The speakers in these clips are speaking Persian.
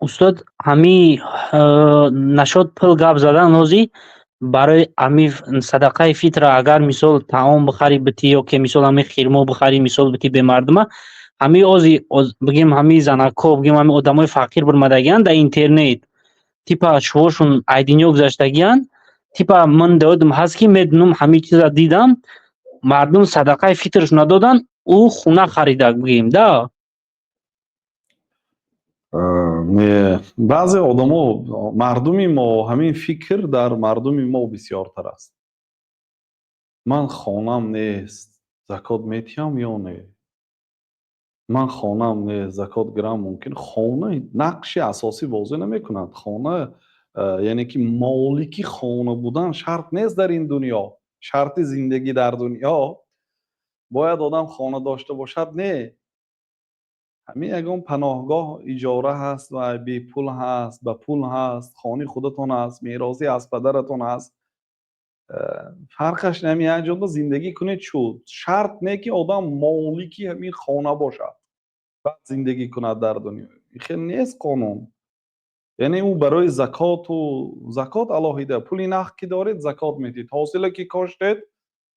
استاد همی نشد پل گپ زدن نازی برای همی صدقه فطر اگر مثال طعام بخری بتی یا که مثال همی خیرمو بخری مثال بتی به مردم همی بگیم همی زنکا بگیم همی آدمای فقیر برمدگیان در اینترنت تیپا شوشون ایدینیو گذاشتگیان تیپا من دادم هست که میدونم همی چیزا دیدم مردم صدقه فطرش ندادن او خونه خریدک بگیم دا بعضی آدما مردمی ما همین فکر در مردمی ما بسیارتر است. من خانم نیست زکات میتیم یا نه، من خانم نیست زکات گرم ممکن خانه نقش اساسی بازی نمیکند. خانه یعنی که مالکی خانه بودن شرط نیست در این دنیا. شرط زندگی در دنیا باید آدم خانه داشته باشد نه. همین یگان پناهگاه اجاره هست و بی پول هست، به پول هست، خانه خودتون هست، میراثی از پدرتون هست. فرقش نمی انجام زندگی کنید شد. شرط نه که آدم مالکی همین خانه باشد بعد زندگی کند در دنیا. این خیلی نیست قانون. یعنی او برای زکات الهیده پولی نقد که دارید زکات میدید. حاصله که کاشتید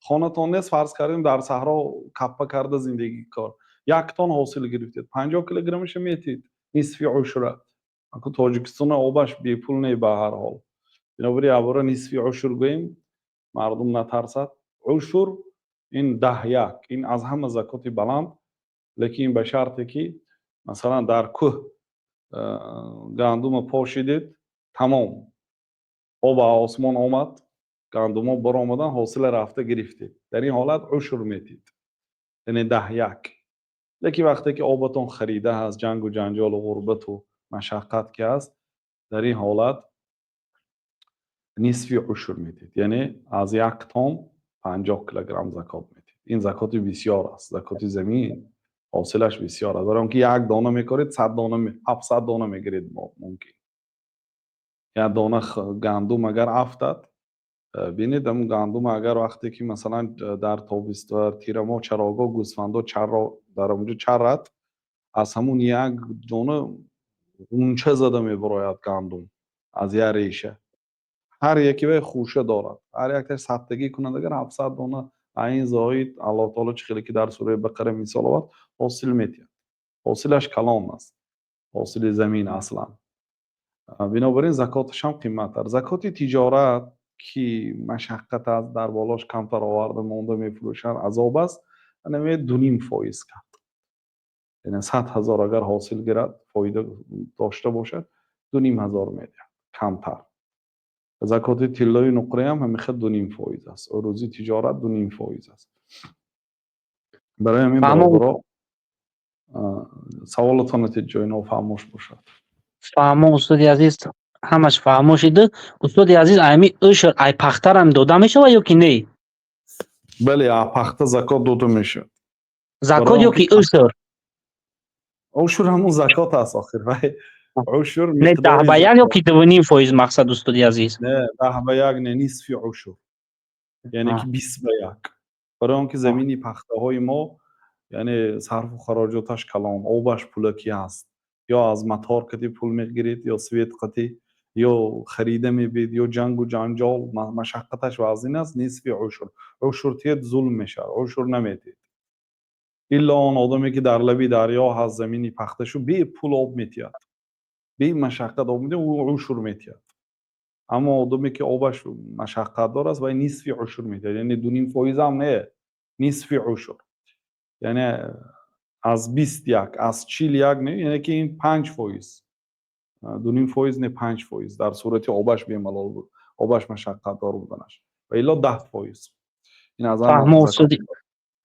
خانتان نیست فرض کردیم در صحرا کپه کرده زندگی کار 1 تن حاصل گرفتید 50 کیلوگرمش میتید نصف عشره. اكو تاجیکستان آبش بی پول نه به هر حال. بنابراین عباره نصف عشر گوییم مردم نترسد. عشر این 10 این از همه زکات بلند، لیکن به شرطی که مثلا در کوه گندم پاشیدید تمام آب آسمان آمد گندم برآمدن حاصل رفته گرفتید در این حالت عشر میتید یعنی 10. لیکن وقتی که آبتون خریده هست جنگ و جنجال و غربت و مشقت که هست در این حالت نصف عشر میتید یعنی از 1 تن 50 کیلوگرم زکات میتید. این زکات بسیار است. زکات زمین حاصلش بسیار است. برای اینکه 1 دانه میکارید 100 دانه 700 دانه میگیرید ممکن. 1 دانه گندم اگر افتاد بینید اون گندم اگر وقتی که مثلا در تابستان تیر ما چراغا گوسفندا چرا در اونجا چرات از همون 1 دانه اونچه زده میبراید گندم از یه ریشه. هر یکی به خوشه دارد. هر یک صدگی کنند اگر 700 دانه این زاید الله تعالی چه خیلی که در سوره بقره مثال آورد حاصل میتید. حاصلش کلام است. حاصل زمین اصلا. بنابراین زکاتش هم قیمت دارد. زکات تجارت که مشقت از در بالاش کمتر آورده مونده میفروشن عذاب است. یعنی 2.5% کرد. یعنی 100,000 اگر حاصل گیرد فایده داشته باشد 2.500 میده کمتر. زکات طلای نقره هم همیشه 2.5% است. روزی تجارت 2.5% است. برای همین برادرها سوالتان نتیجه نو فراموش باشد. فهمو استادی عزیز همش فهموشیده. استادی عزیز امی اشر ای پختر هم داده میشه و یا که نه؟ بله پخته زکات داده میشه. زکات یا که اشر؟ عشر همون زکات است آخر. عشر نه 10 مقداری به 1 زکات. یا که 2.5% مقصد استادی عزیز؟ نه 10 به 1 نه نصف عشر. یعنی که 20 به 1. برای آنکه زمینی پخته های ما یعنی صرف و خراجاتش کلان آبش پولکی است. یا از مطار کتی پول میگیرید یا سویت قتی یا خریده میبید یا جنگ و جنجال مشقتش وزین است نصف عشر. عشر تید ظلم میشه. عشر نمیدید. الا آن آدمی که در لبی دریا هست زمینی پخته شو بی پول آب میتید. بی مشقت آب میده او عشر میتید. اما آدمی که آبش مشقت دار است و نصف عشر میده یعنی 2.5% هم نه نصف عشر یعنی از 21 از 41 نه یعنی که این 5%. 2.5% نه 5% در صورتی آبش بی‌ملال بود آبش مشقت دار بودنش و الا 10%. این از فهمو زکات استادی